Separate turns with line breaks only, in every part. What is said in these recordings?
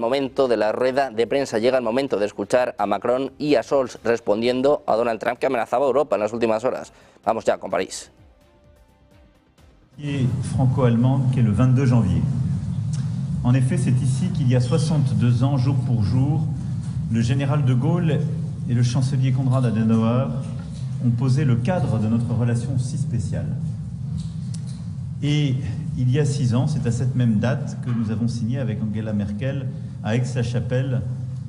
Momento de la rueda de prensa, llega el momento de escuchar a Macron y a Scholz respondiendo a Donald Trump, que amenazaba a Europa en las últimas horas. Vamos ya con París.
Franco-allemande qui est le 22 janvier. En effet, c'est ici qu'il y a 62 ans, jour pour jour, le général de Gaulle et le chancelier Konrad Adenauer ont posé le cadre de notre relation si spéciale. Et il y a 6 ans, c'est à cette même date que nous avons signé avec Angela Merkel à Aix-la-Chapelle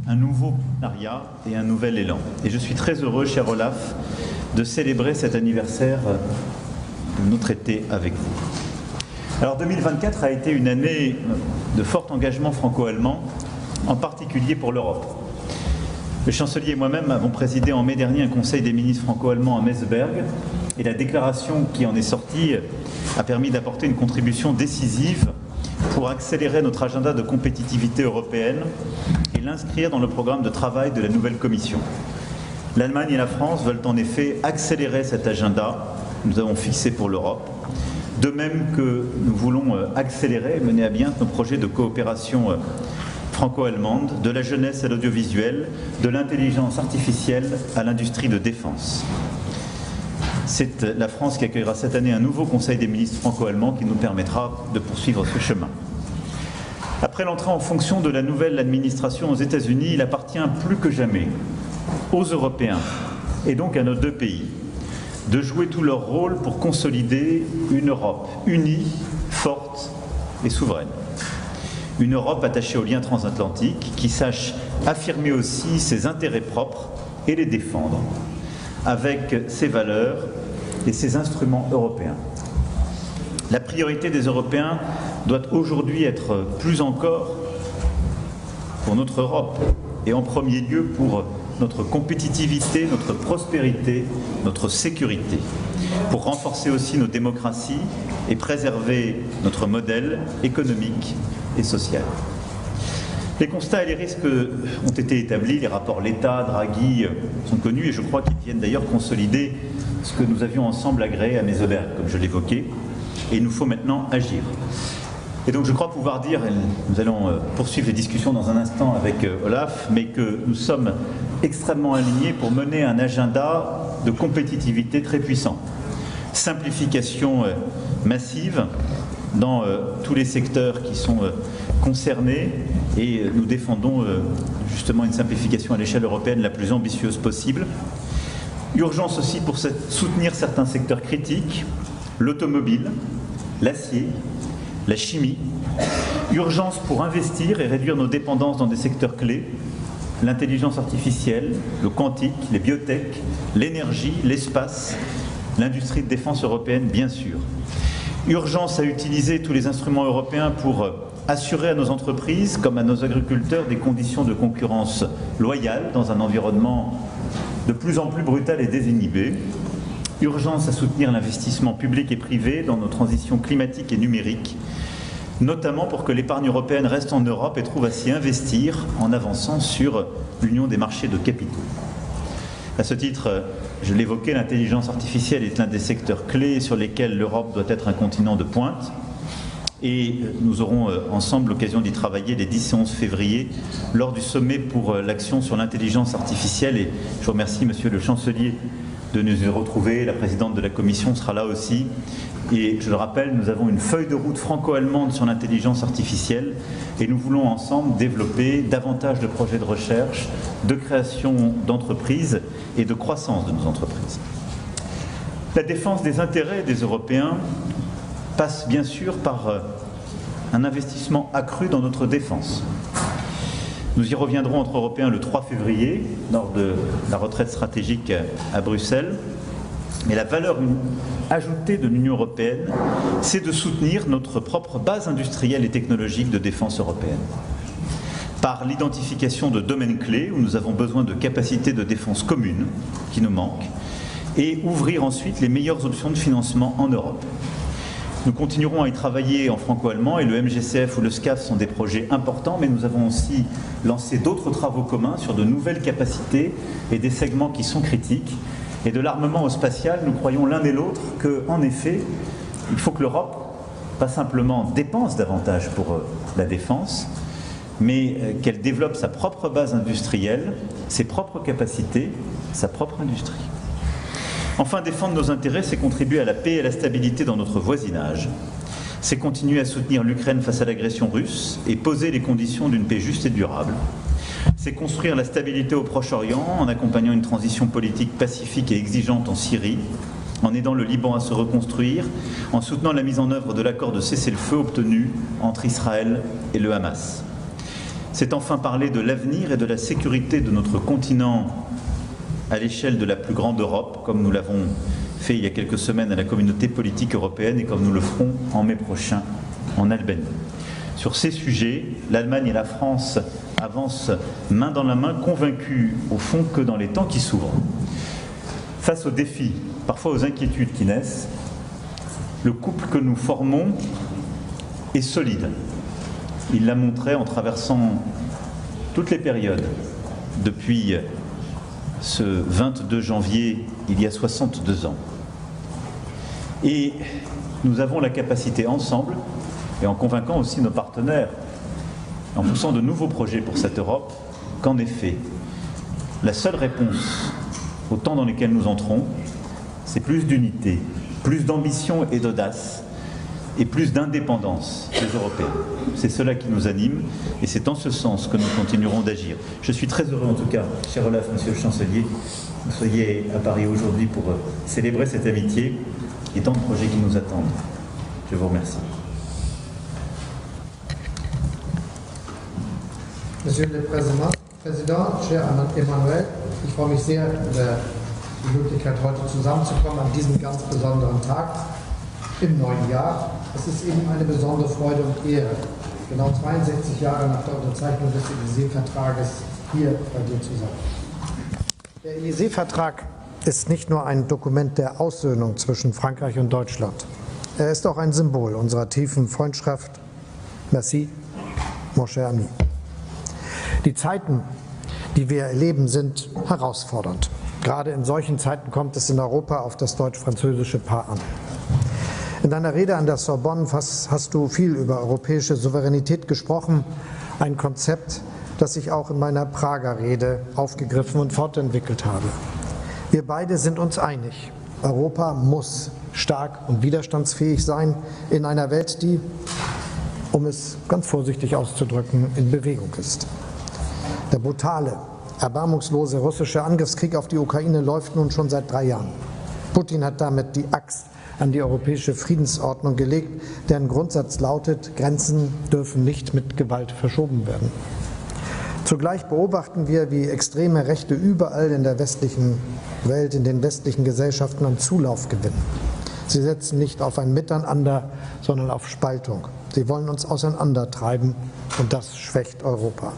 un nouveau partenariat et un nouvel élan. Et je suis très heureux, cher Olaf, de célébrer cet anniversaire de nos traités avec vous. Alors 2024 a été une année de fort engagement franco-allemand, en particulier pour l'Europe. Le chancelier et moi-même avons présidé en mai dernier un conseil des ministres franco-allemands à Meseberg, et la déclaration qui en est sortie a permis d'apporter une contribution décisive pour accélérer notre agenda de compétitivité européenne et l'inscrire dans le programme de travail de la nouvelle Commission. L'Allemagne et la France veulent en effet accélérer cet agenda que nous avons fixé pour l'Europe, de même que nous voulons accélérer et mener à bien nos projets de coopération franco-allemande, de la jeunesse à l'audiovisuel, de l'intelligence artificielle à l'industrie de défense. C'est la France qui accueillera cette année un nouveau Conseil des ministres franco-allemands qui nous permettra de poursuivre ce chemin. Après l'entrée en fonction de la nouvelle administration aux États-Unis, il appartient plus que jamais aux Européens, et donc à nos deux pays, de jouer tout leur rôle pour consolider une Europe unie, forte et souveraine. Une Europe attachée aux liens transatlantiques qui sache affirmer aussi ses intérêts propres et les défendre, avec ses valeurs et ses instruments européens. La priorité des Européens doit aujourd'hui être plus encore pour notre Europe et en premier lieu pour notre compétitivité, notre prospérité, notre sécurité, pour renforcer aussi nos démocraties et préserver notre modèle économique et social. Les constats et les risques ont été établis, les rapports Letta, Draghi sont connus et je crois qu'ils viennent d'ailleurs consolider ce que nous avions ensemble agréé à Meseberg, comme je l'évoquais, et il nous faut maintenant agir. Et donc je crois pouvoir dire, et nous allons poursuivre les discussions dans un instant avec Olaf, mais que nous sommes extrêmement alignés pour mener un agenda de compétitivité très puissant. Simplification massive dans tous les secteurs qui sont concernés et nous défendons justement une simplification à l'échelle européenne la plus ambitieuse possible. Urgence aussi pour soutenir certains secteurs critiques, l'automobile, l'acier, la chimie. Urgence pour investir et réduire nos dépendances dans des secteurs clés, l'intelligence artificielle, le quantique, les biotech, l'énergie, l'espace, l'industrie de défense européenne bien sûr. Urgence à utiliser tous les instruments européens pour assurer à nos entreprises comme à nos agriculteurs des conditions de concurrence loyales dans un environnement de plus en plus brutal et désinhibé. Urgence à soutenir l'investissement public et privé dans nos transitions climatiques et numériques, notamment pour que l'épargne européenne reste en Europe et trouve à s'y investir en avançant sur l'union des marchés de capitaux. À ce titre, je l'évoquais, l'intelligence artificielle est l'un des secteurs clés sur lesquels l'Europe doit être un continent de pointe. Et nous aurons ensemble l'occasion d'y travailler les 10 et 11 février lors du sommet pour l'action sur l'intelligence artificielle. Et je remercie Monsieur le Chancelier de nous y retrouver. La présidente de la Commission sera là aussi. Et je le rappelle, nous avons une feuille de route franco-allemande sur l'intelligence artificielle et nous voulons ensemble développer davantage de projets de recherche, de création d'entreprises et de croissance de nos entreprises. La défense des intérêts des Européens passe bien sûr par un investissement accru dans notre défense. Nous y reviendrons entre Européens le 3 février, lors de la retraite stratégique à Bruxelles. Mais la valeur ajoutée de l'Union européenne, c'est de soutenir notre propre base industrielle et technologique de défense européenne. Par l'identification de domaines clés où nous avons besoin de capacités de défense communes qui nous manquent, et ouvrir ensuite les meilleures options de financement en Europe. Nous continuerons à y travailler en franco-allemand et le MGCF ou le SCAF sont des projets importants, mais nous avons aussi lancé d'autres travaux communs sur de nouvelles capacités et des segments qui sont critiques. Et de l'armement au spatial, nous croyons l'un et l'autre qu'en effet, il faut que l'Europe, pas simplement dépense davantage pour la défense, mais qu'elle développe sa propre base industrielle, ses propres capacités, sa propre industrie. Enfin, défendre nos intérêts, c'est contribuer à la paix et à la stabilité dans notre voisinage. C'est continuer à soutenir l'Ukraine face à l'agression russe et poser les conditions d'une paix juste et durable. C'est construire la stabilité au Proche-Orient en accompagnant une transition politique pacifique et exigeante en Syrie, en aidant le Liban à se reconstruire, en soutenant la mise en œuvre de l'accord de cessez-le-feu obtenu entre Israël et le Hamas. C'est enfin parler de l'avenir et de la sécurité de notre continent à l'échelle de la plus grande Europe, comme nous l'avons fait il y a quelques semaines à la communauté politique européenne et comme nous le ferons en mai prochain en Albanie. Sur ces sujets, l'Allemagne et la France avancent main dans la main, convaincus au fond que dans les temps qui s'ouvrent, face aux défis, parfois aux inquiétudes qui naissent, le couple que nous formons est solide. Il l'a montré en traversant toutes les périodes depuis ce 22 janvier, il y a 62 ans. Et nous avons la capacité ensemble, et en convainquant aussi nos partenaires, en poussant de nouveaux projets pour cette Europe, qu'en effet, la seule réponse au temps dans lesquels nous entrons, c'est plus d'unité, plus d'ambition et d'audace, et plus d'indépendance des Européens. C'est cela qui nous anime, et c'est en ce sens que nous continuerons d'agir. Je suis très heureux en tout cas, cher Olaf, monsieur le chancelier, que vous soyez à Paris aujourd'hui pour célébrer cette amitié et tant de projets qui nous attendent. Je vous remercie.
Monsieur le Präsident, cher Emmanuel, ich freue mich sehr über die Möglichkeit, heute zusammenzukommen an diesem ganz besonderen Tag im neuen Jahr. Es ist eben eine besondere Freude und Ehre, genau 62 Jahre nach der Unterzeichnung des Élysée-Vertrages hier bei dir zu sein. Der Élysée-Vertrag ist nicht nur ein Dokument der Aussöhnung zwischen Frankreich und Deutschland. Er ist auch ein Symbol unserer tiefen Freundschaft. Merci, mon cher ami. Die Zeiten, die wir erleben, sind herausfordernd. Gerade in solchen Zeiten kommt es in Europa auf das deutsch-französische Paar an. In deiner Rede an der Sorbonne hast du viel über europäische Souveränität gesprochen, ein Konzept, das ich auch in meiner Prager Rede aufgegriffen und fortentwickelt habe. Wir beide sind uns einig, Europa muss stark und widerstandsfähig sein in einer Welt, die, um es ganz vorsichtig auszudrücken, in Bewegung ist. Der brutale, erbarmungslose russische Angriffskrieg auf die Ukraine läuft nun schon seit 3 Jahren. Putin hat damit die Axt an die europäische Friedensordnung gelegt, deren Grundsatz lautet, Grenzen dürfen nicht mit Gewalt verschoben werden. Zugleich beobachten wir, wie extreme Rechte überall in der westlichen Welt, in den westlichen Gesellschaften an Zulauf gewinnen. Sie setzen nicht auf ein Miteinander, sondern auf Spaltung. Sie wollen uns auseinandertreiben und das schwächt Europa.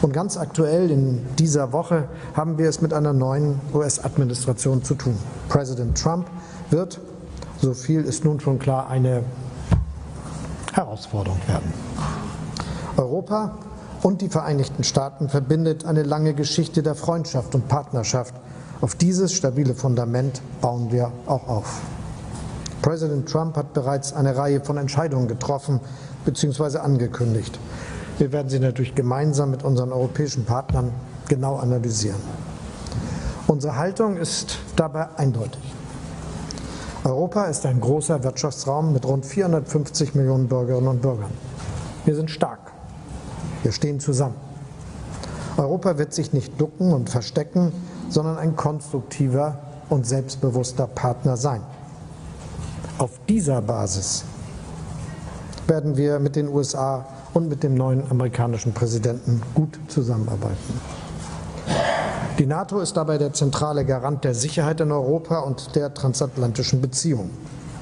Und ganz aktuell in dieser Woche haben wir es mit einer neuen US-Administration zu tun. Präsident Trump wird, so viel ist nun schon klar, eine Herausforderung werden. Europa und die Vereinigten Staaten verbindet eine lange Geschichte der Freundschaft und Partnerschaft. Auf dieses stabile Fundament bauen wir auch auf. Präsident Trump hat bereits eine Reihe von Entscheidungen getroffen bzw. angekündigt. Wir werden sie natürlich gemeinsam mit unseren europäischen Partnern genau analysieren. Unsere Haltung ist dabei eindeutig. Europa ist ein großer Wirtschaftsraum mit rund 450 Millionen Bürgerinnen und Bürgern. Wir sind stark. Wir stehen zusammen. Europa wird sich nicht ducken und verstecken, sondern ein konstruktiver und selbstbewusster Partner sein. Auf dieser Basis werden wir mit den USA und mit dem neuen amerikanischen Präsidenten gut zusammenarbeiten. Die NATO ist dabei der zentrale Garant der Sicherheit in Europa und der transatlantischen Beziehungen.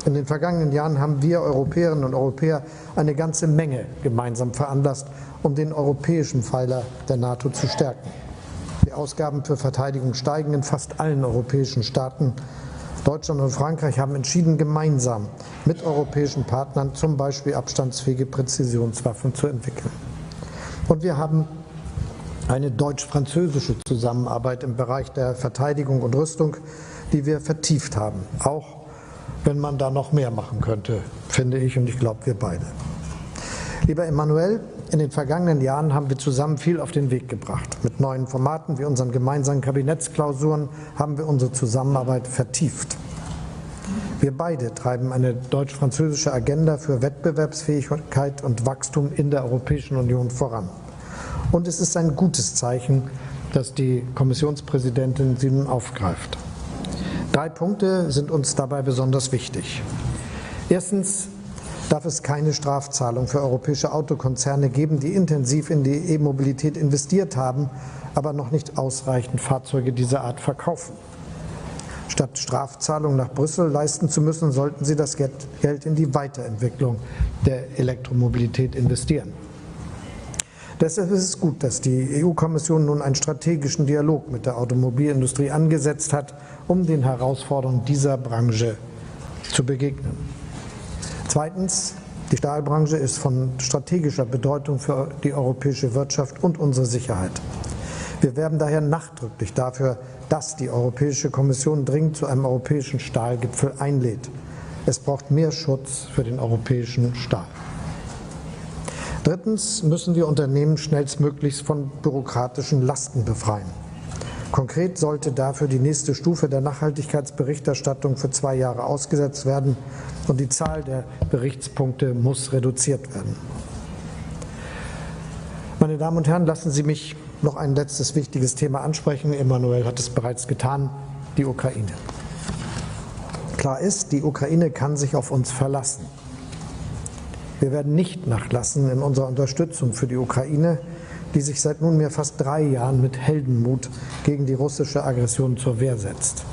In den vergangenen Jahren haben wir Europäerinnen und Europäer eine ganze Menge gemeinsam veranlasst, um den europäischen Pfeiler der NATO zu stärken. Die Ausgaben für Verteidigung steigen in fast allen europäischen Staaten. Deutschland und Frankreich haben entschieden, gemeinsam mit europäischen Partnern zum Beispiel abstandsfähige Präzisionswaffen zu entwickeln. Und wir haben eine deutsch-französische Zusammenarbeit im Bereich der Verteidigung und Rüstung, die wir vertieft haben, auch wenn man da noch mehr machen könnte, finde ich und ich glaube, wir beide. Lieber Emmanuel, In den vergangenen Jahren haben wir zusammen viel auf den Weg gebracht. Mit neuen Formaten wie unseren gemeinsamen Kabinettsklausuren haben wir unsere Zusammenarbeit vertieft. Wir beide treiben eine deutsch-französische Agenda für Wettbewerbsfähigkeit und Wachstum in der Europäischen Union voran. Und es ist ein gutes Zeichen, dass die Kommissionspräsidentin sie nun aufgreift. 3 Punkte sind uns dabei besonders wichtig. Erstens darf es keine Strafzahlung für europäische Autokonzerne geben, die intensiv in die E-Mobilität investiert haben, aber noch nicht ausreichend Fahrzeuge dieser Art verkaufen. Statt Strafzahlungen nach Brüssel leisten zu müssen, sollten sie das Geld in die Weiterentwicklung der Elektromobilität investieren. Deshalb ist es gut, dass die EU-Kommission nun einen strategischen Dialog mit der Automobilindustrie angesetzt hat, um den Herausforderungen dieser Branche zu begegnen. Zweitens, die Stahlbranche ist von strategischer Bedeutung für die europäische Wirtschaft und unsere Sicherheit. Wir werben daher nachdrücklich dafür, dass die Europäische Kommission dringend zu einem europäischen Stahlgipfel einlädt. Es braucht mehr Schutz für den europäischen Stahl. Drittens müssen wir Unternehmen schnellstmöglichst von bürokratischen Lasten befreien. Konkret sollte dafür die nächste Stufe der Nachhaltigkeitsberichterstattung für 2 Jahre ausgesetzt werden und die Zahl der Berichtspunkte muss reduziert werden. Meine Damen und Herren, lassen Sie mich noch ein letztes wichtiges Thema ansprechen. Emmanuel hat es bereits getan, die Ukraine. Klar ist, die Ukraine kann sich auf uns verlassen. Wir werden nicht nachlassen in unserer Unterstützung für die Ukraine, die sich seit nunmehr fast 3 Jahren mit Heldenmut gegen die russische Aggression zur Wehr setzt.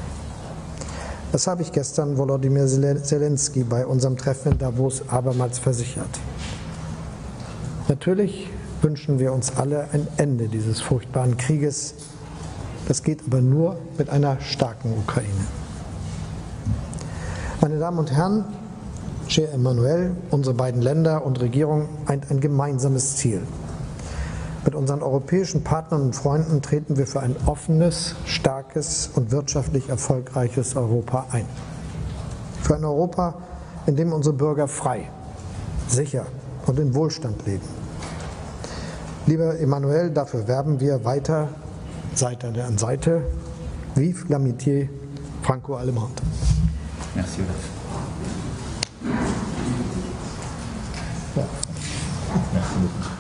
Das habe ich gestern Volodymyr Zelensky bei unserem Treffen in Davos abermals versichert. Natürlich wünschen wir uns alle ein Ende dieses furchtbaren Krieges. Das geht aber nur mit einer starken Ukraine. Meine Damen und Herren, Cher Emmanuel, unsere beiden Länder und Regierungen eint ein gemeinsames Ziel. Mit unseren europäischen Partnern und Freunden treten wir für ein offenes, starkes und wirtschaftlich erfolgreiches Europa ein. Für ein Europa, in dem unsere Bürger frei, sicher und in Wohlstand leben. Lieber Emmanuel, dafür werben wir weiter Seite an Seite. Vive l'amitié franco-allemande.
Merci, Olaf. Merci beaucoup.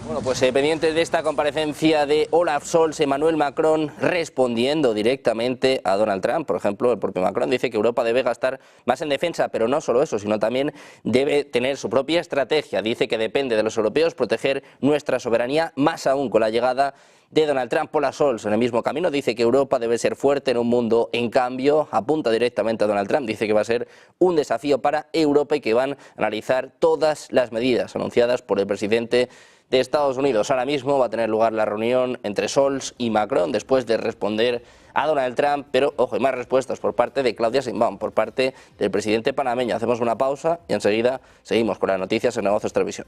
Bueno, pues pendientes de esta comparecencia de Olaf Scholz, Emmanuel Macron respondiendo directamente a Donald Trump. Por ejemplo, el propio Macron dice que Europa debe gastar más en defensa, pero no solo eso, sino también debe tener su propia estrategia. Dice que depende de los europeos proteger nuestra soberanía, más aún con la llegada de Donald Trump. Olaf Scholz en el mismo camino dice que Europa debe ser fuerte en un mundo en cambio, apunta directamente a Donald Trump, dice que va a ser un desafío para Europa y que van a analizar todas las medidas anunciadas por el presidente de Estados Unidos. Ahora mismo va a tener lugar la reunión entre Scholz y Macron después de responder a Donald Trump, pero ojo, hay más respuestas por parte de Claudia Sheinbaum, por parte del presidente panameño. Hacemos una pausa y enseguida seguimos con las noticias en Negocios Televisión.